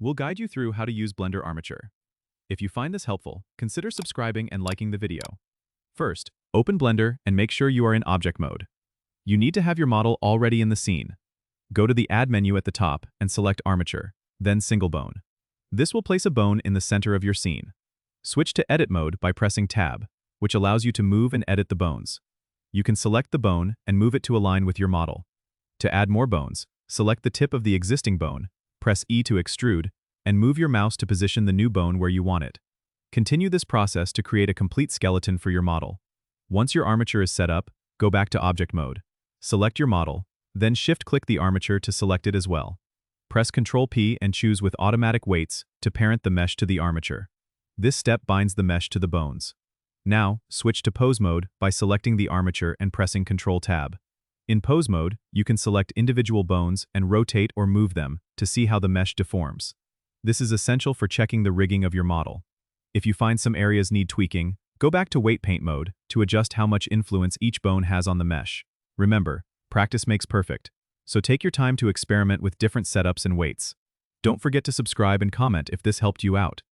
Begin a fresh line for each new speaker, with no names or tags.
We'll guide you through how to use Blender Armature. If you find this helpful, consider subscribing and liking the video. First, open Blender and make sure you are in object mode. You need to have your model already in the scene. Go to the Add menu at the top and select Armature, then Single Bone. This will place a bone in the center of your scene. Switch to Edit mode by pressing Tab, which allows you to move and edit the bones. You can select the bone and move it to align with your model. To add more bones, select the tip of the existing bone, press E to extrude, and move your mouse to position the new bone where you want it. Continue this process to create a complete skeleton for your model. Once your armature is set up, go back to object mode. Select your model, then shift-click the armature to select it as well. Press Ctrl-P and choose with automatic weights to parent the mesh to the armature. This step binds the mesh to the bones. Now, switch to pose mode by selecting the armature and pressing Ctrl-Tab. In pose mode, you can select individual bones and rotate or move them to see how the mesh deforms. This is essential for checking the rigging of your model. If you find some areas need tweaking, go back to weight paint mode to adjust how much influence each bone has on the mesh. Remember, practice makes perfect, so take your time to experiment with different setups and weights. Don't forget to subscribe and comment if this helped you out.